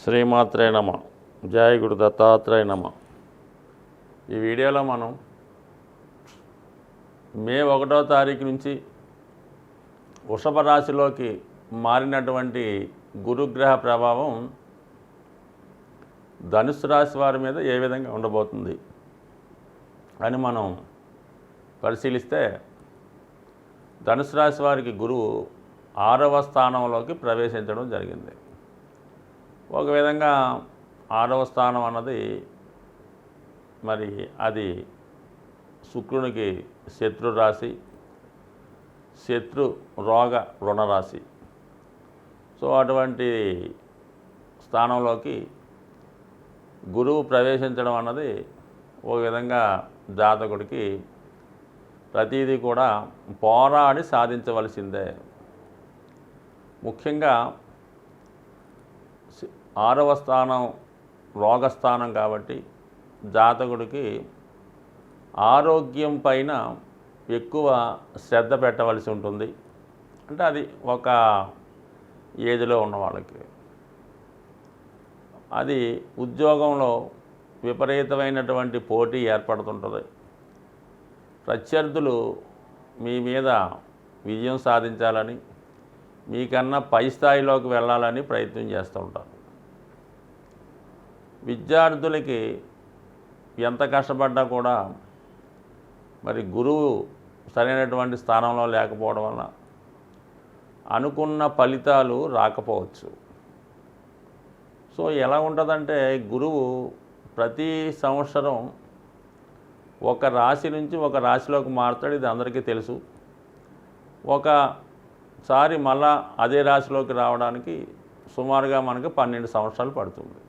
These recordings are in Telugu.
శ్రీమాత్రే నమ. జయ గురు దత్తాత్రేయ నమ. ఈ వీడియోలో మనం మే 1వ తారీఖు నుంచి వృషభ రాశిలోకి మారినటువంటి గురుగ్రహ ప్రభావం ధనుస్సు రాశి వారి మీద ఏ విధంగా ఉండబోతుంది అని మనం పరిశీలిస్తే, ధనుసు రాశి వారికి గురువు 6వ స్థానంలోకి ప్రవేశించడం జరిగింది. ఒక విధంగా 6వ స్థానం అన్నది మరి అది శుక్రునికి శత్రు రాశి, శత్రు రోగ రుణరాశి. సో అటువంటి స్థానంలోకి గురువు ప్రవేశించడం అన్నది ఒక విధంగా జాతకుడికి ప్రతీదీ కూడా పోరాడి సాధించవలసిందే. ముఖ్యంగా 6వ స్థానం రోగస్థానం కాబట్టి జాతకుడికి ఆరోగ్యం పైన ఎక్కువ శ్రద్ధ పెట్టవలసి ఉంటుంది. అంటే అది ఒక ఏజ్లో ఉన్న వాళ్ళకి. అది ఉద్యోగంలో విపరీతమైనటువంటి పోటీ ఏర్పడుతుంటుంది. ప్రత్యర్థులు మీ మీద విజయం సాధించాలని, మీకన్నా పై స్థాయిలోకి వెళ్ళాలని ప్రయత్నం చేస్తూ ఉంటారు. విద్యార్థులకి ఎంత కష్టపడ్డా కూడా మరి గురువు సరైనటువంటి స్థానంలో లేకపోవడం వల్ల అనుకున్న ఫలితాలు రాకపోవచ్చు. సో ఎలా ఉంటుందంటే, గురువు ప్రతి సంవత్సరం ఒక రాశి నుంచి ఒక రాశిలోకి మారుతాడు. ఇది అందరికీ తెలుసు. ఒకసారి మళ్ళా అదే రాశిలోకి రావడానికి సుమారుగా మనకు 12 సంవత్సరాలు పడుతుంది.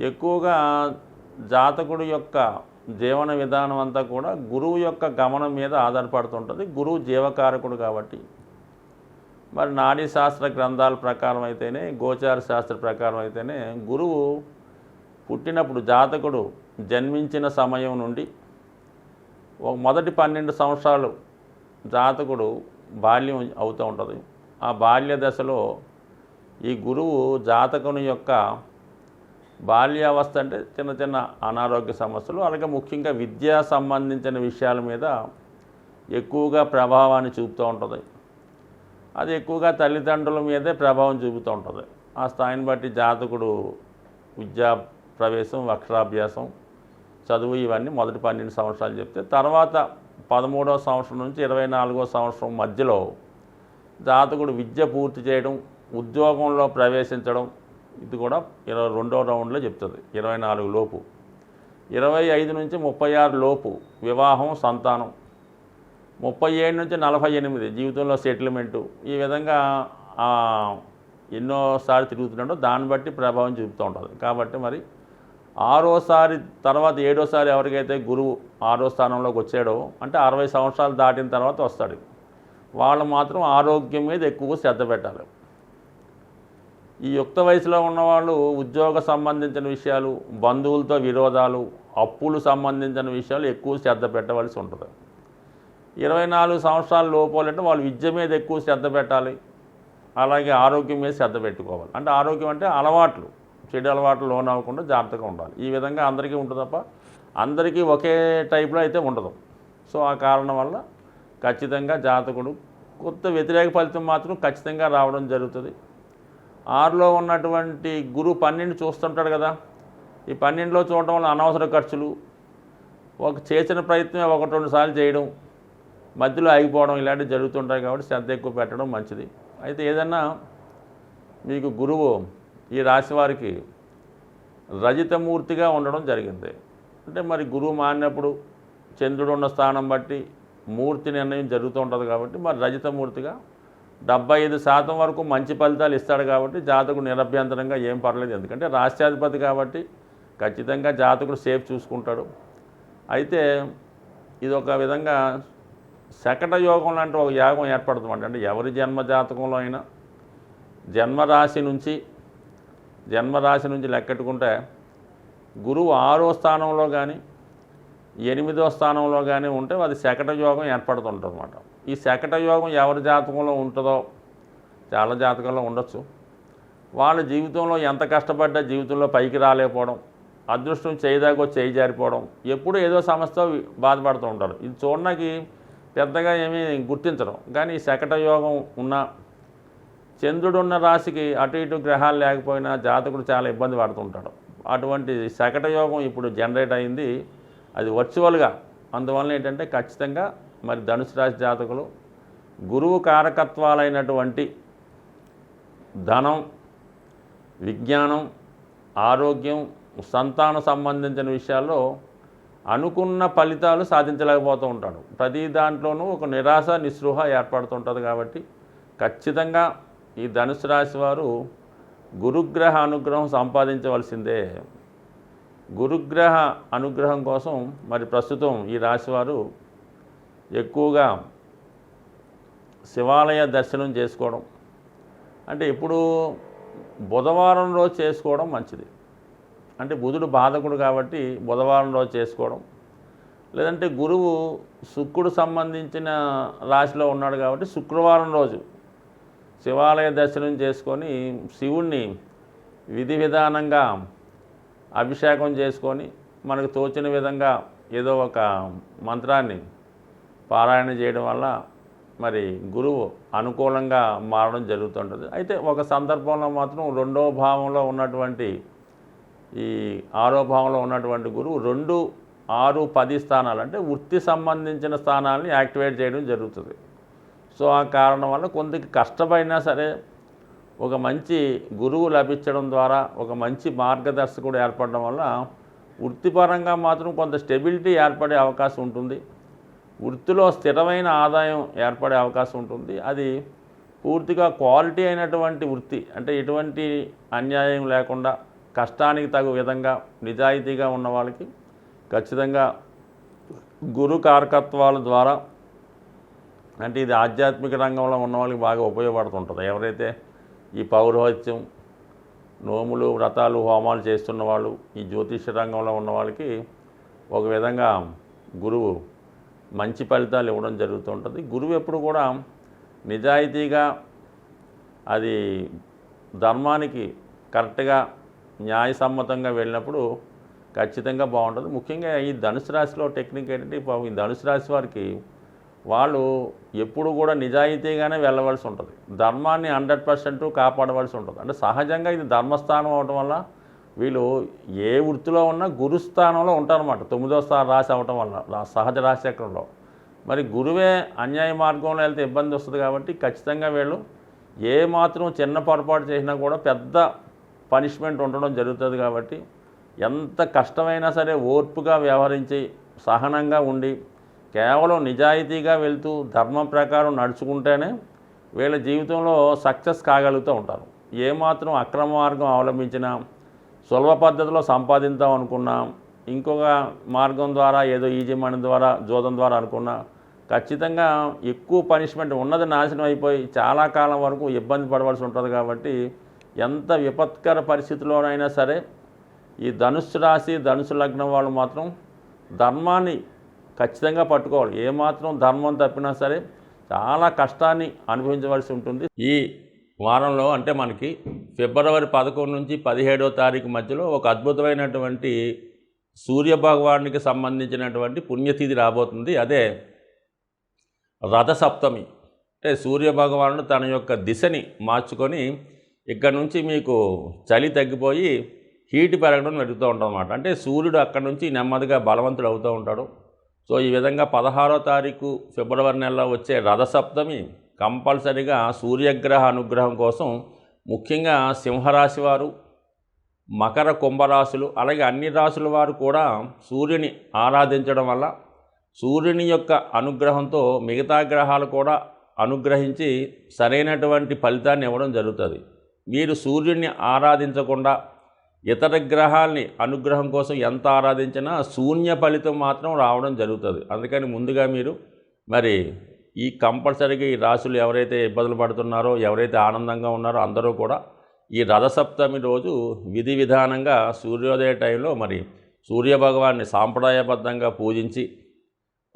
ఎక్కువగా జాతకుడు యొక్క జీవన విధానం అంతా కూడా గురువు యొక్క గమనం మీద ఆధారపడుతుంటుంది. గురువు జీవకారకుడు కాబట్టి మరి నాడీ శాస్త్ర గ్రంథాల ప్రకారం అయితేనే, గోచార శాస్త్ర ప్రకారం అయితేనే, గురువు పుట్టినప్పుడు జాతకుడు జన్మించిన సమయం నుండి మొదటి 12 సంవత్సరాలు జాతకుడు బాల్యం అవుతూ ఉంటుంది. ఆ బాల్య దశలో ఈ గురువు జాతకుని యొక్క బాల్యావస్థ అంటే చిన్న చిన్న అనారోగ్య సమస్యలు, అలాగే ముఖ్యంగా విద్యా సంబంధించిన విషయాల మీద ఎక్కువగా ప్రభావాన్ని చూపుతూ ఉంటుంది. అది ఎక్కువగా తల్లిదండ్రుల మీదే ప్రభావం చూపుతూ ఉంటుంది. ఆ స్థాయిని బట్టి జాతకుడు విద్యా ప్రవేశం, అక్షరాభ్యాసం, చదువు ఇవన్నీ మొదటి 12 సంవత్సరాలు చెప్తే, తర్వాత 13వ సంవత్సరం నుంచి 24వ సంవత్సరం మధ్యలో జాతకుడు విద్య పూర్తి చేయడం, ఉద్యోగంలో ప్రవేశించడం, ఇది కూడా 22వ రౌండ్లో చెప్తుంది. 24 లోపు, 25 నుంచి 36 లోపు వివాహం, సంతానం, 37 నుంచి 48 జీవితంలో సెటిల్మెంటు. ఈ విధంగా ఎన్నోసారి తిరుగుతున్నాడో దాన్ని బట్టి ప్రభావం చూపుతూ ఉంటుంది. కాబట్టి మరి 6వసారి తర్వాత 7వసారి ఎవరికైతే గురువు 6వ స్థానంలోకి వచ్చాడో, అంటే 60 సంవత్సరాలు దాటిన తర్వాత వస్తాడు, వాళ్ళు మాత్రం ఆరోగ్యం మీద ఎక్కువ శ్రద్ధ పెట్టాలి. ఈ యుక్త వయసులో ఉన్నవాళ్ళు ఉద్యోగ సంబంధించిన విషయాలు, బంధువులతో విరోధాలు, అప్పులు సంబంధించిన విషయాలు ఎక్కువ శ్రద్ధ పెట్టవలసి ఉంటుంది. 24 సంవత్సరాల లోపలంటే వాళ్ళు విద్య మీద ఎక్కువ శ్రద్ధ పెట్టాలి. అలాగే ఆరోగ్యం మీద శ్రద్ధ పెట్టుకోవాలి. అంటే ఆరోగ్యం అంటే అలవాట్లు, చెడు అలవాట్లు లోన్ అవ్వకుండా జాగ్రత్తగా ఉండాలి. ఈ విధంగా అందరికీ ఉంటుంది తప్ప అందరికీ ఒకే టైప్లో అయితే ఉండదు. సో ఆ కారణం వల్ల ఖచ్చితంగా జాతకుడు కొత్త వ్యతిరేక ఫలితం మాత్రం ఖచ్చితంగా రావడం జరుగుతుంది. 6లో ఉన్నటువంటి గురువు 12 చూస్తుంటాడు కదా. ఈ 12లో చూడటం వల్ల అనవసర ఖర్చులు, చేసిన ప్రయత్నమే 1-2 సార్లు చేయడం, మధ్యలో ఆగిపోవడం ఇలాంటివి జరుగుతుంటాయి. కాబట్టి శ్రద్ధ ఎక్కువ పెట్టడం మంచిది. అయితే ఏదన్నా మీకు గురువు ఈ రాశి వారికి రజితమూర్తిగా ఉండడం జరిగింది. అంటే మరి గురువు మారినప్పుడు చంద్రుడు ఉన్న స్థానం బట్టి మూర్తి నిర్ణయం జరుగుతూ ఉంటుంది. కాబట్టి మరి రజితమూర్తిగా 75% వరకు మంచి ఫలితాలు ఇస్తాడు. కాబట్టి జాతకుడు నిరభ్యంతరంగా ఏం పర్లేదు. ఎందుకంటే రాష్ట్రాధిపతి కాబట్టి ఖచ్చితంగా జాతకుడు సేఫ్ చూసుకుంటాడు. అయితే ఇది ఒక విధంగా శకట యోగం లాంటి ఒక యాగం ఏర్పడుతుంది. అంటే ఎవరి జన్మ జాతకంలో అయినా జన్మరాశి నుంచి లెక్కెట్టుకుంటే గురువు 6వ స్థానంలో కానీ 8వ స్థానంలో కానీ ఉంటే అది శకట యోగం ఏర్పడుతుంటుంది అన్నమాట. ఈ శకట యోగం ఎవరి జాతకంలో ఉంటుందో, చాలా జాతకంలో ఉండొచ్చు. వాళ్ళ జీవితంలో ఎంత కష్టపడ్డా జీవితంలో పైకి రాలేకపోవడం, అదృష్టం చేయదాకో చేయి జారిపోవడం, ఎప్పుడూ ఏదో సమస్యతో బాధపడుతూ ఉంటారు. ఇది చూడడానికి పెద్దగా ఏమీ గుర్తించడం. కానీ శకట యోగం ఉన్న చంద్రుడున్న రాశికి అటు ఇటు గ్రహాలు లేకపోయినా జాతకుడు చాలా ఇబ్బంది పడుతుంటాడు. అటువంటి శకట యోగం ఇప్పుడు జనరేట్ అయింది, అది వర్చువల్గా. అందువల్ల ఏంటంటే ఖచ్చితంగా మరి ధనుసు రాశి జాతకులు గురువు కారకత్వాలైనటువంటి ధనం, విజ్ఞానం, ఆరోగ్యం, సంతానం సంబంధించిన విషయాల్లో అనుకున్న ఫలితాలు సాధించలేకపోతూ ఉంటాడు. ప్రతి దాంట్లోనూ ఒక నిరాశ నిస్పృహ ఏర్పడుతుంటుంది. కాబట్టి ఖచ్చితంగా ఈ ధనుసు రాశి వారు గురుగ్రహ అనుగ్రహం సంపాదించవలసిందే. గురుగ్రహ అనుగ్రహం కోసం మరి ప్రస్తుతం ఈ రాశివారు ఎక్కువగా శివాలయ దర్శనం చేసుకోవడం, అంటే ఇప్పుడు బుధవారం రోజు చేసుకోవడం మంచిది. అంటే బుధుడు బాధకుడు కాబట్టి బుధవారం రోజు చేసుకోవడం, లేదంటే గురువు శుక్రుడు సంబంధించిన రాశిలో ఉన్నాడు కాబట్టి శుక్రవారం రోజు శివాలయ దర్శనం చేసుకొని శివుణ్ణి విధి విధానంగా అభిషేకం చేసుకొని మనకు తోచిన విధంగా ఏదో ఒక మంత్రాన్ని పారాయణ చేయడం వల్ల మరి గురువు అనుకూలంగా మారడం జరుగుతుంటుంది. అయితే ఒక సందర్భంలో మాత్రం రెండో భావంలో ఉన్నటువంటి ఈ ఆరో భావంలో ఉన్నటువంటి గురువు 2, 6, 10 స్థానాలు అంటే వృత్తి సంబంధించిన స్థానాలని యాక్టివేట్ చేయడం జరుగుతుంది. సో ఆ కారణం వల్ల కొంత కష్టపడినా సరే ఒక మంచి గురువు లభించడం ద్వారా ఒక మంచి మార్గదర్శకుడు ఏర్పడడం వల్ల వృత్తిపరంగా మాత్రం కొంత స్టెబిలిటీ ఏర్పడే అవకాశం ఉంటుంది. వృత్తిలో స్థిరమైన ఆదాయం ఏర్పడే అవకాశం ఉంటుంది. అది పూర్తిగా క్వాలిటీ అయినటువంటి వృత్తి, అంటే ఎటువంటి అన్యాయం లేకుండా కష్టానికి తగు విధంగా నిజాయితీగా ఉన్న వాళ్ళకి ఖచ్చితంగా గురు కారకత్వాల ద్వారా, అంటే ఇది ఆధ్యాత్మిక రంగంలో ఉన్న వాళ్ళకి బాగా ఉపయోగపడుతుంటుంది. ఎవరైతే ఈ పౌరోహిత్యం, నోములు, వ్రతాలు, హోమాలు చేస్తున్న వాళ్ళు, ఈ జ్యోతిష రంగంలో ఉన్న వాళ్ళకి ఒక విధంగా గురువు మంచి ఫలితాలు ఇవ్వడం జరుగుతుంటుంది. గురువు ఎప్పుడు కూడా నిజాయితీగా, అది ధర్మానికి కరెక్ట్గా న్యాయసమ్మతంగా వెళ్ళినప్పుడు ఖచ్చితంగా బాగుంటుంది. ముఖ్యంగా ఈ ధనుసు రాశిలో టెక్నిక్ ఏంటంటే ఈ ధనుసు రాశి వారికి వాళ్ళు ఎప్పుడు కూడా నిజాయితీగానే వెళ్ళవలసి ఉంటుంది. ధర్మాన్ని 100% కాపాడవలసి ఉంటుంది. అంటే సహజంగా ఇది ధర్మస్థానం అవడం వల్ల వీళ్ళు ఏ వృత్తిలో ఉన్నా గురుస్థానంలో ఉంటారన్నమాట. 9వ రాశి అవటం వల్ల సహజ రాశిచక్రంలో మరి గురువే అన్యాయ మార్గంలో వెళ్తే ఇబ్బంది వస్తుంది. కాబట్టి ఖచ్చితంగా వీళ్ళు ఏ మాత్రం చిన్న పొరపాటు చేసినా కూడా పెద్ద పనిష్మెంట్ ఉండడం జరుగుతుంది. కాబట్టి ఎంత కష్టమైనా సరే ఓర్పుగా వ్యవహరించి సహనంగా ఉండి కేవలం నిజాయితీగా వెళ్తూ ధర్మం ప్రకారం నడుచుకుంటేనే వీళ్ళ జీవితంలో సక్సెస్ కాగలుగుతూ ఉంటారు. ఏమాత్రం అక్రమ మార్గం అవలంబించినా, సులభ పద్ధతిలో సంపాదిద్దాం అనుకున్నా, ఇంకొక మార్గం ద్వారా ఏదో ఈజీ మనీ ద్వారా జోదం ద్వారా అనుకున్నా ఖచ్చితంగా ఎక్కువ పనిష్మెంట్ ఉన్నది నాశనం అయిపోయి చాలా కాలం వరకు ఇబ్బంది పడవలసి ఉంటుంది. కాబట్టి ఎంత విపత్కర పరిస్థితిలోనైనా సరే ఈ ధనుస్సు రాశి, ధనుసు లగ్నం వాళ్ళు మాత్రం ధర్మాన్ని ఖచ్చితంగా పట్టుకోవాలి. ఏమాత్రం ధర్మం తప్పినా సరే చాలా కష్టాన్ని అనుభవించవలసి ఉంటుంది. ఈ వారంలో అంటే మనకి ఫిబ్రవరి 11 నుంచి 17వ తారీఖు మధ్యలో ఒక అద్భుతమైనటువంటి సూర్యభగవానికి సంబంధించినటువంటి పుణ్యతిథి రాబోతుంది. అదే రథసప్తమి. అంటే సూర్యభగవానుడు తన యొక్క దిశని మార్చుకొని ఇక్కడ నుంచి మీకు చలి తగ్గిపోయి హీట్ పెరగడం జరుగుతూ ఉంటుందన్నమాట. అంటే సూర్యుడు అక్కడ నుంచి నెమ్మదిగా బలవంతుడు అవుతూ ఉంటాడు. సో ఈ విధంగా 16వ తారీఖు ఫిబ్రవరి నెలలో వచ్చే రథసప్తమి కంపల్సరిగా సూర్యగ్రహ అనుగ్రహం కోసం ముఖ్యంగా సింహరాశి వారు, మకర కుంభరాశులు, అలాగే అన్ని రాశుల వారు కూడా సూర్యుని ఆరాధించడం వల్ల సూర్యుని యొక్క అనుగ్రహంతో మిగతా గ్రహాలు కూడా అనుగ్రహించి సరైనటువంటి ఫలితాన్ని ఇవ్వడం జరుగుతుంది. మీరు సూర్యుడిని ఆరాధించకుండా ఇతర గ్రహాల్ని అనుగ్రహం కోసం ఎంత ఆరాధించినా శూన్య ఫలితం మాత్రం రావడం జరుగుతుంది. అందుకని ముందుగా మీరు మరి ఈ కంపల్సరీగా ఈ రాశులు ఎవరైతే ఇబ్బందులు పడుతున్నారో, ఎవరైతే ఆనందంగా ఉన్నారో అందరూ కూడా ఈ రథసప్తమి రోజు విధి విధానంగా సూర్యోదయ టైంలో మరి సూర్యభగవాన్ని సాంప్రదాయబద్ధంగా పూజించి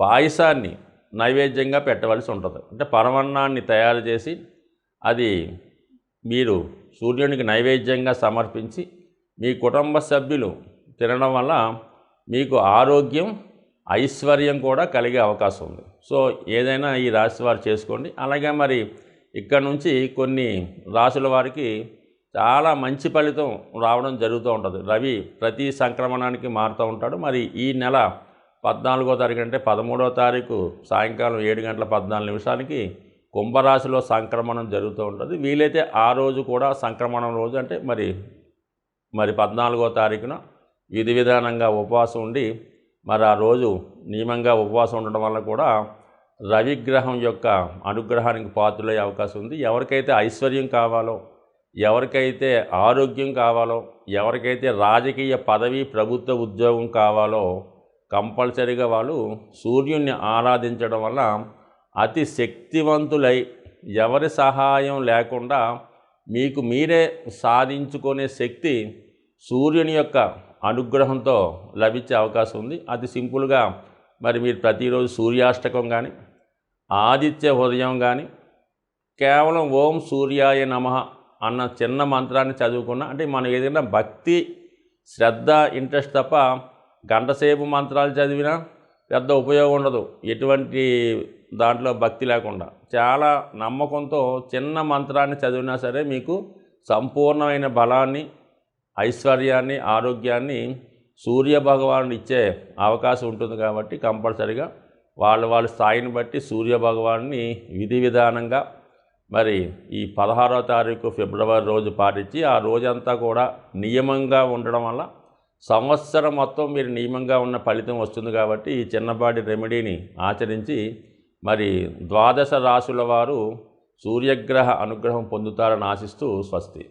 పాయసాన్ని నైవేద్యంగా పెట్టవలసి ఉంటుంది. అంటే పరమాన్నాన్ని తయారు చేసి అది మీరు సూర్యునికి నైవేద్యంగా సమర్పించి మీ కుటుంబ సభ్యులు తినడం వల్ల మీకు ఆరోగ్యం, ఐశ్వర్యం కూడా కలిగే అవకాశం ఉంది. సో ఏదైనా ఈ రాశి వారు చేసుకోండి. అలాగే మరి ఇక్కడ నుంచి కొన్ని రాశుల వారికి చాలా మంచి ఫలితం రావడం జరుగుతూ ఉంటుంది. రవి ప్రతి సంక్రమణానికి మారుతూ ఉంటాడు. మరి ఈ నెల 14వ తారీఖు అంటే 13వ తారీఖు సాయంకాలం 7 గంటల 14 నిమిషాలకి కుంభరాశిలో సంక్రమణం జరుగుతూ ఉంటుంది. వీలైతే ఆ రోజు కూడా సంక్రమణం రోజు అంటే మరి 14వ తారీఖున విధి విధానంగా ఉపవాసం ఉండి మరి ఆ రోజు నియమంగా ఉపవాసం ఉండడం వల్ల కూడా రవిగ్రహం యొక్క అనుగ్రహానికి పాత్రులయ్యే అవకాశం ఉంది. ఎవరికైతే ఐశ్వర్యం కావాలో, ఎవరికైతే ఆరోగ్యం కావాలో, ఎవరికైతే రాజకీయ పదవి, ప్రభుత్వ ఉద్యోగం కావాలో కంపల్సరీగా వాళ్ళు సూర్యుడిని ఆరాధించడం వల్ల అతి శక్తివంతులై ఎవరి సహాయం లేకుండా మీకు మీరే సాధించుకునే శక్తి సూర్యుని యొక్క అనుగ్రహంతో లభించే అవకాశం ఉంది. అతి సింపుల్గా మరి మీరు ప్రతిరోజు సూర్యాష్టకం కానీ, ఆదిత్య హృదయం కానీ, కేవలం ఓం సూర్యాయ నమః అన్న చిన్న మంత్రాన్ని చదువుకున్నా అంటే మనం ఏదైనా భక్తి, శ్రద్ధ, ఇంట్రెస్ట్ తప్ప గంటసేపు మంత్రాలు చదివినా పెద్ద ఉపయోగం ఉండదు. ఎటువంటి దాంట్లో భక్తి లేకుండా చాలా నమ్మకంతో చిన్న మంత్రాన్ని చదివినా సరే మీకు సంపూర్ణమైన బలాన్ని, ఐశ్వర్యాన్ని, ఆరోగ్యాన్ని సూర్య భగవానుడు ఇచ్చే అవకాశం ఉంటుంది. కాబట్టి కంపల్సరిగా వాళ్ళ స్థాయిని బట్టి సూర్య భగవాన్ని విధి విధానంగా మరి ఈ 16వ తారీఖు ఫిబ్రవరి రోజు పాటించి ఆ రోజంతా కూడా నియమంగా ఉండడం వల్ల సంవత్సరం మొత్తం మీరు నియమంగా ఉన్న ఫలితం వస్తుంది. కాబట్టి ఈ చిన్నపాటి రెమెడీని ఆచరించి మరి 12 రాశుల వారు సూర్యగ్రహ అనుగ్రహం పొందుతారని ఆశిస్తూ స్వస్తి.